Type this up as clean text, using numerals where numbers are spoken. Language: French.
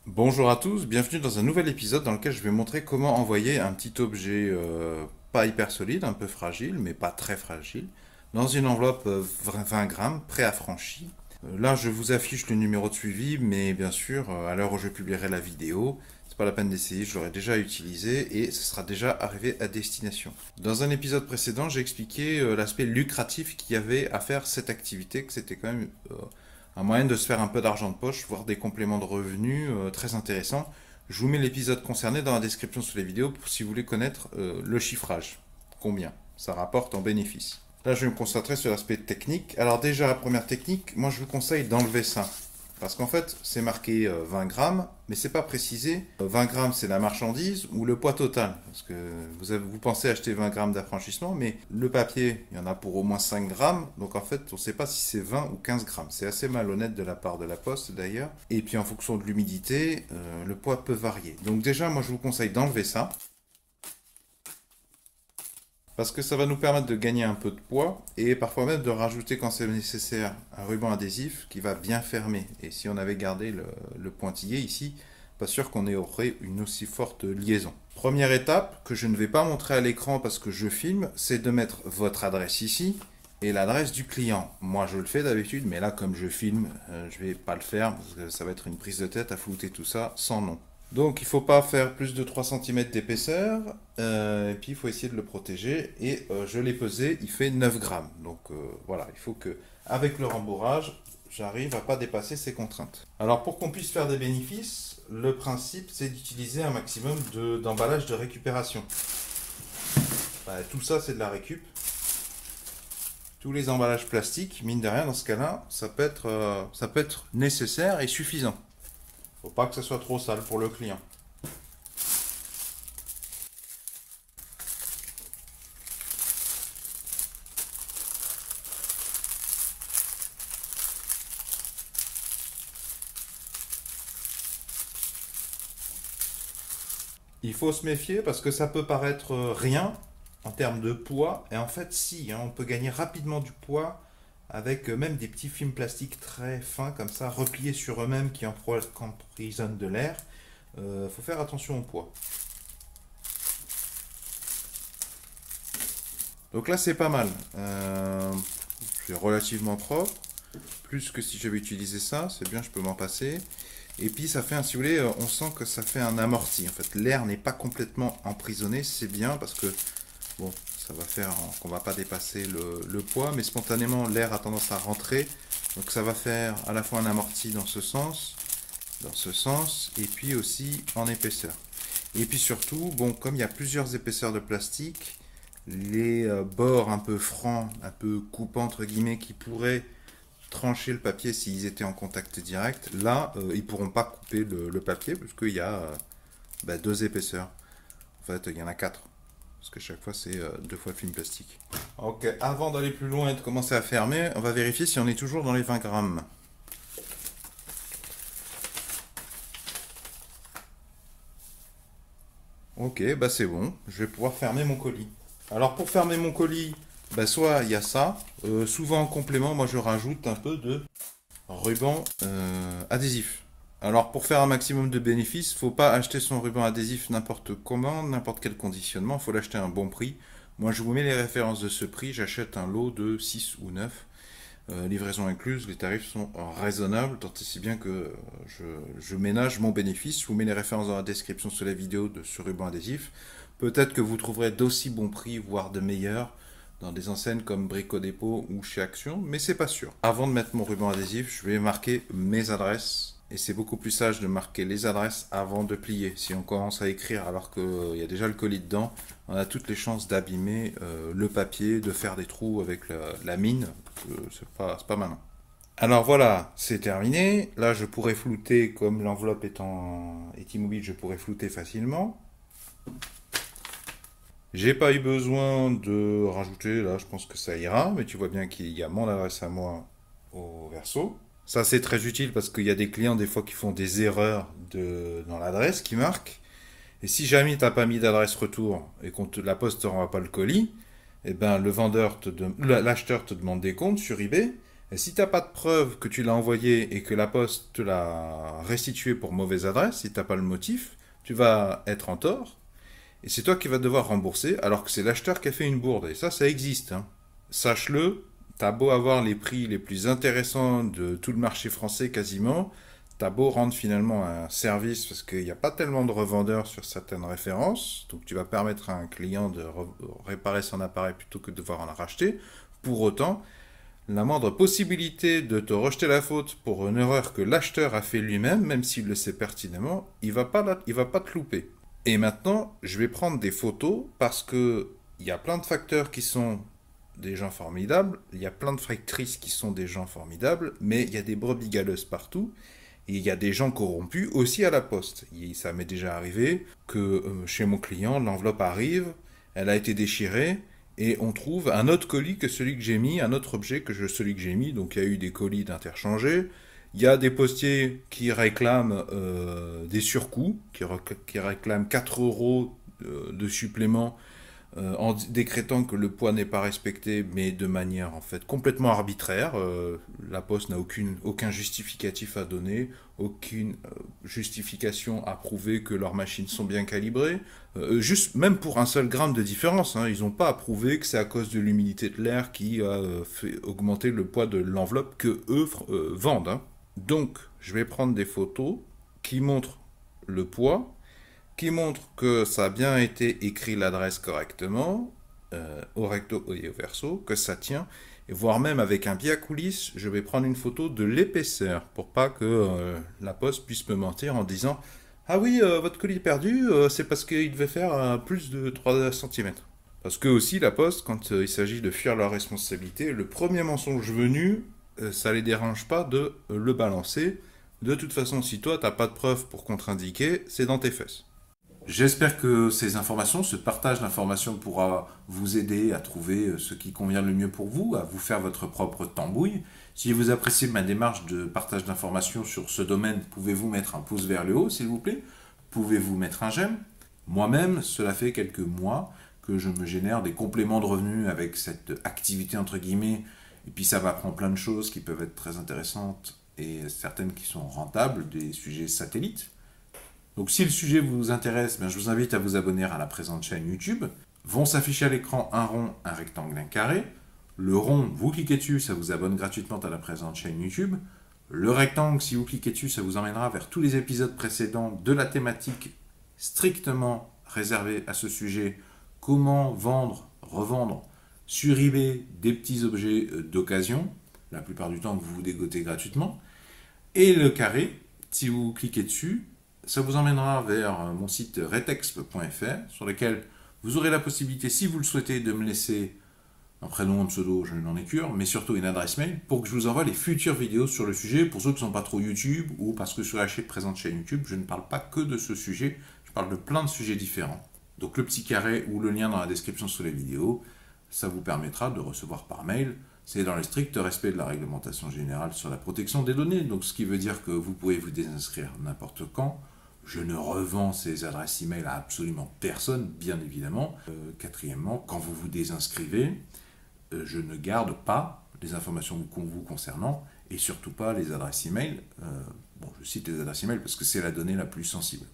Bonjour à tous, bienvenue dans un nouvel épisode dans lequel je vais montrer comment envoyer un petit objet pas hyper solide, un peu fragile, mais pas très fragile, dans une enveloppe 20 grammes préaffranchie. Là, je vous affiche le numéro de suivi, mais bien sûr, à l'heure où je publierai la vidéo, c'est pas la peine d'essayer, je l'aurai déjà utilisé et ce sera déjà arrivé à destination. Dans un épisode précédent, j'ai expliqué l'aspect lucratif qu'il y avait à faire cette activité, que c'était quand même un moyen de se faire un peu d'argent de poche, voire des compléments de revenus très intéressants. Je vous mets l'épisode concerné dans la description sous les vidéos si vous voulez connaître le chiffrage. Combien ça rapporte en bénéfice. Là, je vais me concentrer sur l'aspect technique. Alors déjà, la première technique, moi je vous conseille d'enlever ça. Parce qu'en fait, c'est marqué 20 grammes, mais c'est pas précisé. 20 grammes, c'est la marchandise ou le poids total. Parce que vous pensez acheter 20 grammes d'affranchissement, mais le papier, il y en a pour au moins 5 grammes. Donc en fait, on ne sait pas si c'est 20 ou 15 grammes. C'est assez malhonnête de la part de la poste d'ailleurs. Et puis en fonction de l'humidité, le poids peut varier. Donc déjà, moi je vous conseille d'enlever ça. Parce que ça va nous permettre de gagner un peu de poids et parfois même de rajouter quand c'est nécessaire un ruban adhésif qui va bien fermer. Et si on avait gardé le pointillé ici, pas sûr qu'on aurait une aussi forte liaison. Première étape que je ne vais pas montrer à l'écran parce que je filme, c'est de mettre votre adresse ici et l'adresse du client. Moi je le fais d'habitude, mais là comme je filme, je vais pas le faire parce que ça va être une prise de tête à flouter tout ça sans nom. Donc il ne faut pas faire plus de 3 cm d'épaisseur, et puis il faut essayer de le protéger, et je l'ai pesé, il fait 9 grammes. Donc voilà, il faut que, avec le rembourrage, j'arrive à pas dépasser ces contraintes. Alors pour qu'on puisse faire des bénéfices, le principe c'est d'utiliser un maximum d'emballage de récupération. Tout ça c'est de la récup. Tous les emballages plastiques, mine de rien, dans ce cas-là, ça peut être nécessaire et suffisant. Faut pas que ça soit trop sale pour le client. Il faut se méfier parce que ça peut paraître rien en termes de poids, et en fait si, hein, on peut gagner rapidement du poids avec même des petits films plastiques très fins comme ça, repliés sur eux-mêmes qui emprisonnent de l'air. Faut faire attention au poids. Donc là c'est pas mal. C'est relativement propre, plus que si j'avais utilisé ça, c'est bien, je peux m'en passer. Et puis ça fait un, si vous voulez, on sent que ça fait un amorti. En fait, l'air n'est pas complètement emprisonné, c'est bien parce que bon, ça va faire qu'on va pas dépasser le poids, mais spontanément l'air a tendance à rentrer, donc ça va faire à la fois un amorti dans ce sens, et puis aussi en épaisseur. Et puis surtout, bon, comme il y a plusieurs épaisseurs de plastique, les bords un peu francs, un peu coupants entre guillemets, qui pourraient trancher le papier s'ils étaient en contact direct, là, ils pourront pas couper le papier, puisqu'il y a deux épaisseurs. En fait, il y en a quatre. Parce que chaque fois, c'est deux fois le film plastique. Ok, avant d'aller plus loin et de commencer à fermer, on va vérifier si on est toujours dans les 20 grammes. Ok, bah c'est bon, je vais pouvoir fermer mon colis. Alors pour fermer mon colis, soit il y a ça, souvent en complément, moi je rajoute un peu de ruban adhésif. Alors pour faire un maximum de bénéfices, faut pas acheter son ruban adhésif n'importe comment, n'importe quel conditionnement, faut l'acheter à un bon prix. Moi je vous mets les références de ce prix, j'achète un lot de 6 ou 9. Livraison incluse, les tarifs sont raisonnables, tant et si bien que je ménage mon bénéfice. Je vous mets les références dans la description sous la vidéo de ce ruban adhésif. Peut-être que vous trouverez d'aussi bons prix, voire de meilleurs, dans des enseignes comme Brico Dépôt ou chez Action, mais c'est pas sûr. Avant de mettre mon ruban adhésif, je vais marquer mes adresses. Et c'est beaucoup plus sage de marquer les adresses avant de plier. Si on commence à écrire alors qu'il y a déjà le colis dedans, on a toutes les chances d'abîmer le papier, de faire des trous avec la mine. C'est pas malin. Alors voilà, c'est terminé. Là, je pourrais flouter, comme l'enveloppe est immobile, je pourrais flouter facilement. J'ai pas eu besoin de rajouter, là je pense que ça ira, mais tu vois bien qu'il y a mon adresse à moi au verso. Ça c'est très utile parce qu'il y a des clients des fois qui font des erreurs dans l'adresse qui marquent. Et si jamais tu n'as pas mis d'adresse retour et la poste ne te renvoie pas le colis, eh ben l'acheteur te demande des comptes sur eBay, Et si tu n'as pas de preuve que tu l'as envoyé et que la poste te l'a restitué pour mauvaise adresse, si tu n'as pas le motif, tu vas être en tort. Et c'est toi qui vas devoir rembourser, alors que c'est l'acheteur qui a fait une bourde. Et ça existe, hein. Sache-le, t'as beau avoir les prix les plus intéressants de tout le marché français quasiment, t'as beau rendre finalement un service parce qu'il n'y a pas tellement de revendeurs sur certaines références, donc tu vas permettre à un client de réparer son appareil plutôt que de devoir en racheter. Pour autant, la moindre possibilité de te rejeter la faute pour une erreur que l'acheteur a fait lui-même, même s'il le sait pertinemment, il va pas te louper. Et maintenant, je vais prendre des photos parce que il y a plein de facteurs qui sont des gens formidables, il y a plein de factrices qui sont des gens formidables, mais il y a des brebis galeuses partout, et il y a des gens corrompus aussi à la poste. Ça m'est déjà arrivé que chez mon client, l'enveloppe arrive, elle a été déchirée, et on trouve un autre colis que celui que j'ai mis, un autre objet que celui que j'ai mis, donc il y a eu des colis d'interchangés. Il y a des postiers qui réclament des surcoûts, qui réclament 4 euros de supplément en décrétant que le poids n'est pas respecté, mais de manière en fait complètement arbitraire. La Poste n'a aucun justificatif à donner, aucune justification à prouver que leurs machines sont bien calibrées. Juste même pour un seul gramme de différence, hein, ils n'ont pas à prouver que c'est à cause de l'humidité de l'air qui a fait augmenter le poids de l'enveloppe que eux vendent, hein. Donc, je vais prendre des photos qui montrent le poids, qui montre que ça a bien été écrit l'adresse correctement, au recto et au verso, que ça tient, et voire même avec un biais à coulisses, je vais prendre une photo de l'épaisseur pour pas que la poste puisse me mentir en disant ah oui, votre colis est perdu, c'est parce qu'il devait faire plus de 3 cm. Parce que aussi, la poste, quand il s'agit de fuir leur responsabilité, le premier mensonge venu, ça les dérange pas de le balancer. De toute façon, si toi, t'as pas de preuves pour contre-indiquer, c'est dans tes fesses. J'espère que ces informations, ce partage d'informations pourra vous aider à trouver ce qui convient le mieux pour vous, à vous faire votre propre tambouille. Si vous appréciez ma démarche de partage d'informations sur ce domaine, pouvez-vous mettre un pouce vers le haut, s'il vous plaît? Pouvez-vous mettre un j'aime? Moi-même, cela fait quelques mois que je me génère des compléments de revenus avec cette activité entre guillemets, et puis ça m'apprend plein de choses qui peuvent être très intéressantes et certaines qui sont rentables, des sujets satellites. Donc si le sujet vous intéresse, je vous invite à vous abonner à la présente chaîne YouTube. Vont s'afficher à l'écran un rond, un rectangle, un carré. Le rond, vous cliquez dessus, ça vous abonne gratuitement à la présente chaîne YouTube. Le rectangle, si vous cliquez dessus, ça vous emmènera vers tous les épisodes précédents de la thématique strictement réservée à ce sujet. Comment vendre, revendre sur eBay des petits objets d'occasion, la plupart du temps que vous vous dégotez gratuitement. Et le carré, si vous cliquez dessus, ça vous emmènera vers mon site retexp.fr sur lequel vous aurez la possibilité, si vous le souhaitez, de me laisser un prénom, un pseudo, je n'en ai cure, mais surtout une adresse mail pour que je vous envoie les futures vidéos sur le sujet, pour ceux qui ne sont pas trop YouTube ou parce que sur la présente chaîne YouTube, je ne parle pas que de ce sujet, je parle de plein de sujets différents. Donc le petit carré ou le lien dans la description sous les vidéos, ça vous permettra de recevoir par mail. C'est dans le strict respect de la réglementation générale sur la protection des données, donc ce qui veut dire que vous pouvez vous désinscrire n'importe quand. Je ne revends ces adresses email à absolument personne, bien évidemment. Quatrièmement, quand vous vous désinscrivez, je ne garde pas les informations vous concernant et surtout pas les adresses email. Bon, je cite les adresses email parce que c'est la donnée la plus sensible.